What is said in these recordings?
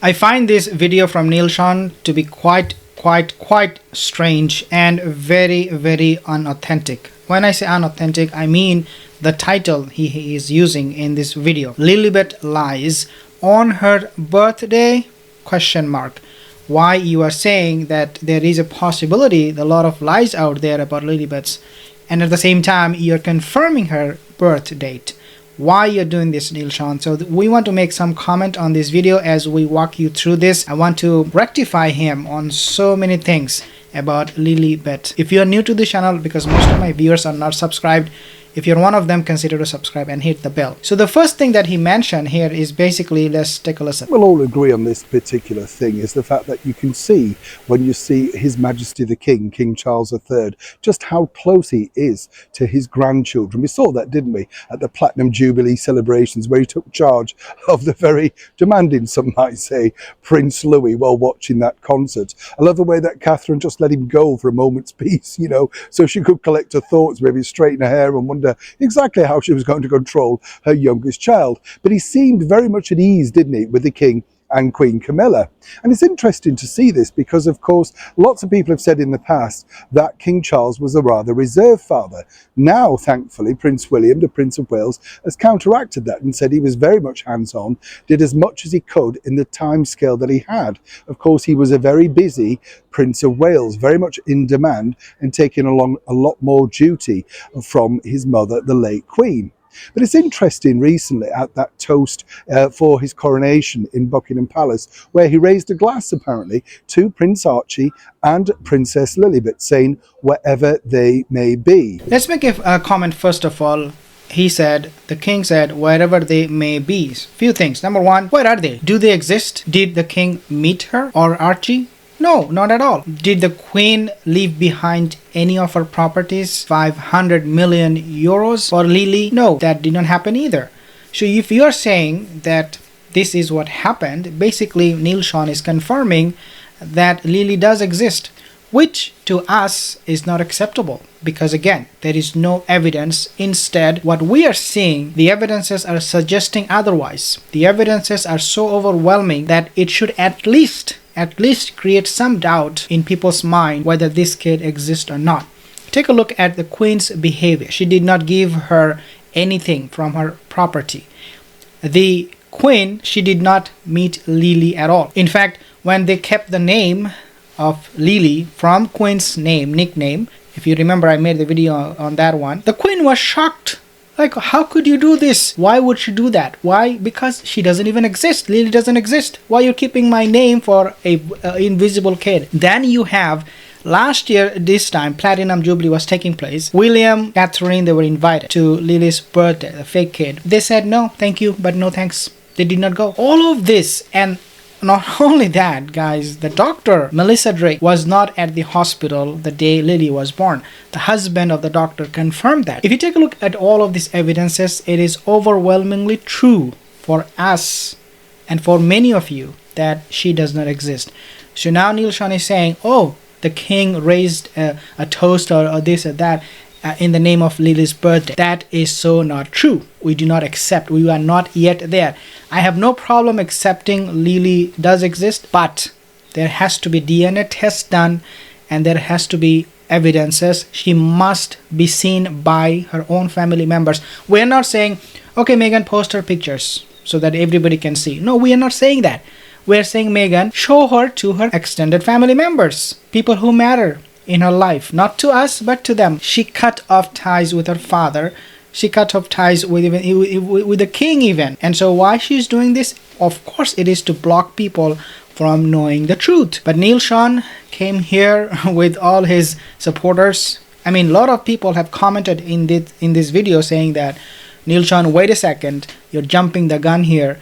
I find this video from nilshan to be quite strange and very unauthentic. When I say unauthentic, I mean the title he is using in this video. Lilibet lies on her birthday? Question mark. Why you are saying that there is a possibility, a lot of lies out there about Lilibet's, and at the same time you're confirming her birth date. Why you're doing this, nilshan? So we want to make some comment on this video as we walk you through this. I want to rectify him on so many things about Lilibet. If you are new to the channel, because most of my viewers are not subscribed, if you're one of them, consider to subscribe and hit the bell. So the first thing that he mentioned here is basically, let's take a listen. We'll all agree on this particular thing is the fact that you can see when you see His Majesty the King, King Charles III, just how close he is to his grandchildren. We saw that, didn't we, at the Platinum Jubilee celebrations where he took charge of the very demanding, some might say, Prince Louis while watching that concert. I love the way that Catherine just let him go for a moment's peace, you know, so she could collect her thoughts, maybe straighten her hair and wonder exactly how she was going to control her youngest child. But he seemed very much at ease, didn't he, with the King and Queen Camilla. And it's interesting to see this because, of course, lots of people have said in the past that King Charles was a rather reserved father. Now, thankfully, Prince William, the Prince of Wales, has counteracted that and said he was very much hands-on, did as much as he could in the time scale that he had. Of course, he was a very busy Prince of Wales, very much in demand and taking along a lot more duty from his mother, the late Queen. But it's interesting recently at that toast for his coronation in Buckingham Palace, where he raised a glass apparently to Prince Archie and Princess Lilibet, saying wherever they may be. Let's make a comment first of all. He said, the king said, wherever they may be. Few things. Number one, where are they? Do they exist? Did the king meet her or Archie? No, not at all. Did the queen leave behind any of her properties? 500 million euros for Lily? No, that did not happen either. So if you are saying that this is what happened, basically nilshan is confirming that Lily does exist, which to us is not acceptable because again, there is no evidence. Instead, what we are seeing, the evidences are suggesting otherwise. The evidences are so overwhelming that it should at least create some doubt in people's mind whether this kid exists or not. Take a look at the queen's behavior. She did not give her anything from her property. The queen, she did not meet Lily at all. In fact, when they kept the name of Lily from queen's name, nickname, if you remember I made the video on that one, the queen was shocked. Like, how could you do this? Why would she do that? Why? Because she doesn't even exist. Lily doesn't exist. Why are you keeping my name for a invisible kid? Then you have last year, this time, Platinum Jubilee was taking place. William, Catherine, they were invited to Lily's birthday, the fake kid. They said no, thank you, but no thanks. They did not go. All of this, and not only that, guys, the doctor, Melissa Drake, was not at the hospital the day Lily was born. The husband of the doctor confirmed that. If you take a look at all of these evidences, it is overwhelmingly true for us and for many of you that she does not exist. So now nilshan is saying, oh, the king raised a toast or this or that in the name of Lily's birthday. That is so not true. We do not accept. We are not yet there. I have no problem accepting Lily does exist, but there has to be DNA tests done and there has to be evidences. She must be seen by her own family members. We're not saying, okay, Meghan, post her pictures so that everybody can see. No, we are not saying that. We're saying, Meghan, show her to her extended family members, people who matter in her life, not to us but to them. She cut off ties with her father. She cut off ties with the king even. And so why she's doing this? Of course it is to block people from knowing the truth. But nilshan came here with all his supporters. I mean, a lot of people have commented in this video saying that nilshan, wait a second, you're jumping the gun here.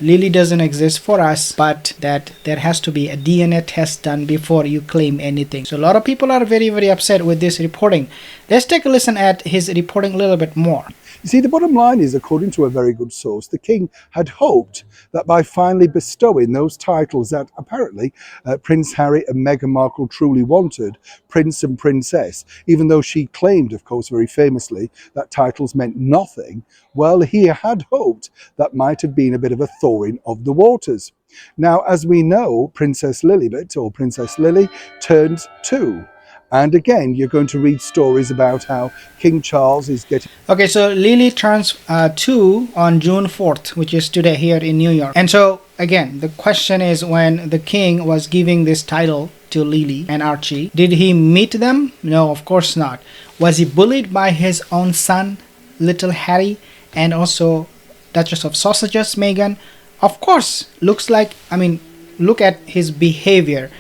Lily doesn't exist for us, but that there has to be a DNA test done before you claim anything. So a lot of people are very upset with this reporting. Let's take a listen at his reporting a little bit more. You see, the bottom line is, according to a very good source, the king had hoped that by finally bestowing those titles that apparently Prince Harry and Meghan Markle truly wanted, Prince and Princess, even though she claimed, of course, very famously, that titles meant nothing, well, he had hoped that might have been a bit of a thawing of the waters. Now, as we know, Princess Lilibet, or Princess Lily, turned 2. And again, you're going to read stories about how King Charles is getting... Okay, so Lily turns 2 on June 4th, which is today here in New York. And so, again, the question is, when the king was giving this title to Lily and Archie, did he meet them? No, of course not. Was he bullied by his own son, little Harry, and also Duchess of Sausages, Meghan? Of course. Look at his behavior.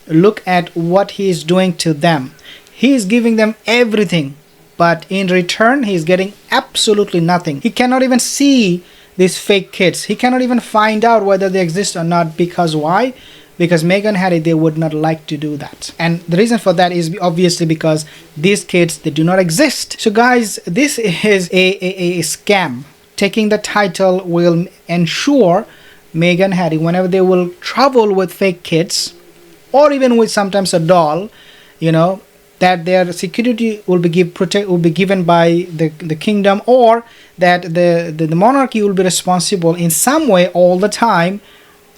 Look at what he is doing to them. He is giving them everything, but in return, he is getting absolutely nothing. He cannot even see these fake kids. He cannot even find out whether they exist or not. Because why? Because Meghan and Harry, they would not like to do that. And the reason for that is obviously because these kids, they do not exist. So guys, this is a scam. Taking the title will ensure Meghan and Harry, whenever they will travel with fake kids, or even with sometimes a doll, that their security will be given by the kingdom, or that the monarchy will be responsible in some way all the time.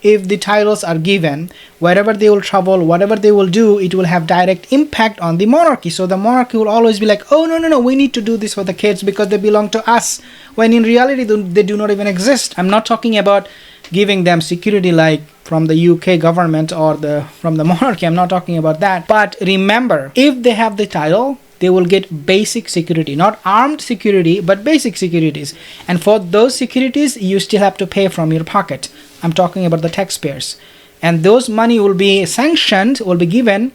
If the titles are given, wherever they will travel, whatever they will do, it will have direct impact on the monarchy. So the monarchy will always be like, oh no, we need to do this for the kids because they belong to us, when in reality they do not even exist. I'm not talking about giving them security like from the UK government or from the monarchy. I'm not talking about that. But remember, if they have the title, they will get basic security, not armed security, but basic securities. And for those securities, you still have to pay from your pocket. I'm talking about the taxpayers. And those money will be sanctioned, will be given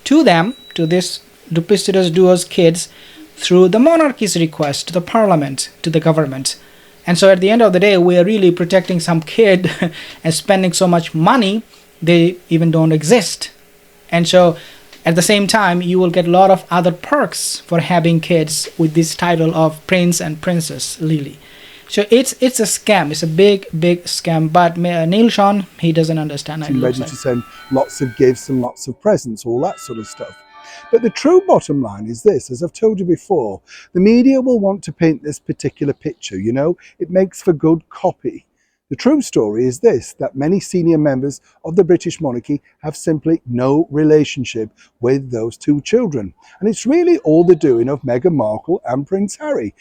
to them, to this duplicitous duo's kids, through the monarchy's request, to the parliament, to the government. And so at the end of the day, we are really protecting some kid and spending so much money, they even don't exist. And so at the same time, you will get a lot of other perks for having kids with this title of Prince and Princess Lily. So it's a scam. It's a big scam. But nilshan, he doesn't understand. Ready to send lots of gifts and lots of presents, all that sort of stuff. But the true bottom line is this: as I've told you before, the media will want to paint this particular picture. It makes for good copy. The true story is this: that many senior members of the British monarchy have simply no relationship with those 2 children. And it's really all the doing of Meghan Markle and Prince Harry.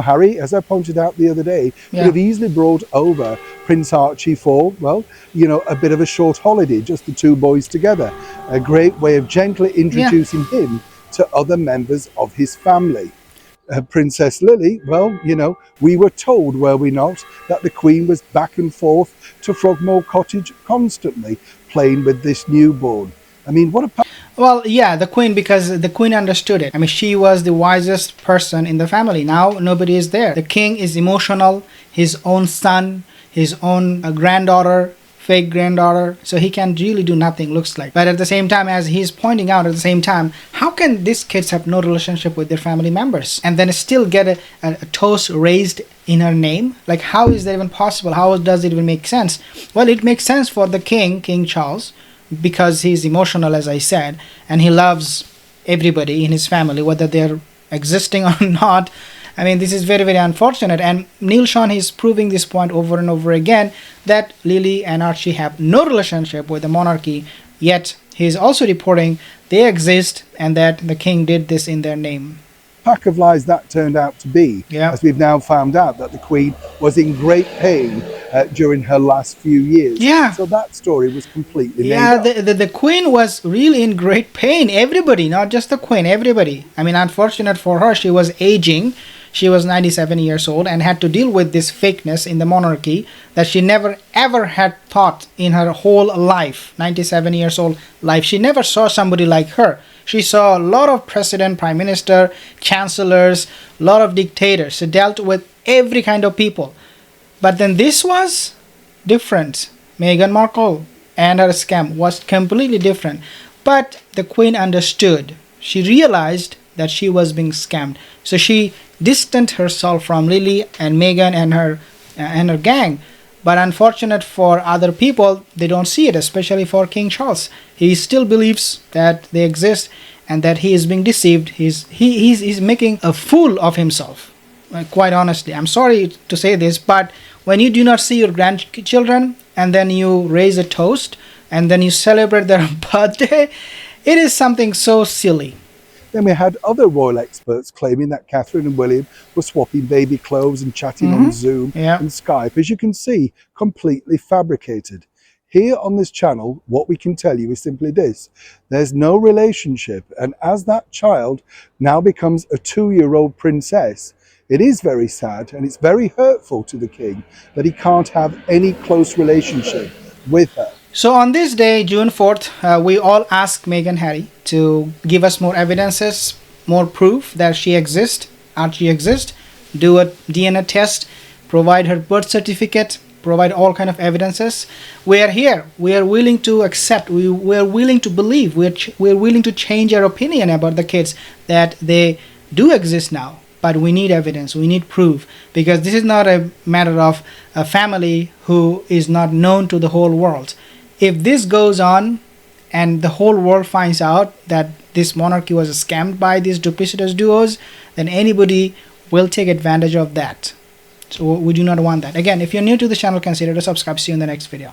Harry, as I pointed out the other day, could have easily brought over Prince Archie for, a bit of a short holiday, just the 2 boys together. A great way of gently introducing him to other members of his family. Princess Lily, we were told, were we not, that the Queen was back and forth to Frogmore Cottage constantly, playing with this newborn. What a... Well, yeah, the Queen, because the Queen understood it. She was the wisest person in the family. Now nobody is there. The King is emotional, his own son, his own granddaughter, fake granddaughter, so he can really do nothing, looks like. But at the same time, as he's pointing out, how can these kids have no relationship with their family members and then still get a toast raised in her name? Like, how is that even possible? How does it even make sense? Well, it makes sense for the King Charles, because he's emotional, as I said, and he loves everybody in his family, whether they're existing or not. This is very, very unfortunate. And nilshan is proving this point over and over again, that Lily and Archie have no relationship with the monarchy, yet he is also reporting they exist and that the king did this in their name. Pack of lies that turned out to be, as we've now found out that the Queen was in great pain during her last few years. So that story was completely made up. The Queen was really in great pain. Everybody, not just the Queen, everybody. Unfortunate for her, she was aging. She was 97 years old and had to deal with this fakeness in the monarchy that she never ever had thought in her whole life. 97 years old life. She never saw somebody like her. She saw a lot of president, prime minister, chancellors, a lot of dictators. She dealt with every kind of people. But then this was different. Meghan Markle and her scam was completely different. But the Queen understood. She realized that she was being scammed. So she distanced herself from Lily and Meghan and her gang. But unfortunate for other people, they don't see it, especially for King Charles. He still believes that they exist and that he is being deceived. He's making a fool of himself. Quite honestly, I'm sorry to say this, but when you do not see your grandchildren and then you raise a toast, and then you celebrate their birthday. It is something so silly. Then we had other royal experts claiming that Catherine and William were swapping baby clothes and chatting on Zoom Yeah. and Skype. As you can see, completely fabricated. Here on this channel, what we can tell you is simply this: there's no relationship, and as that child now becomes a 2-year-old princess, it is very sad and it's very hurtful to the king that he can't have any close relationship with her. So on this day, June 4th, we all ask Meghan Harry to give us more evidences, more proof that she exists, Archie exists, do a DNA test, provide her birth certificate, provide all kind of evidences. We are here. We are willing to accept. We are willing to believe. We're willing to change our opinion about the kids, that they do exist now. But we need evidence. We need proof, because this is not a matter of a family who is not known to the whole world. If this goes on and the whole world finds out that this monarchy was scammed by these duplicitous duos, then anybody will take advantage of that. So we do not want that. Again, if you're new to the channel, consider to subscribe. See you in the next video.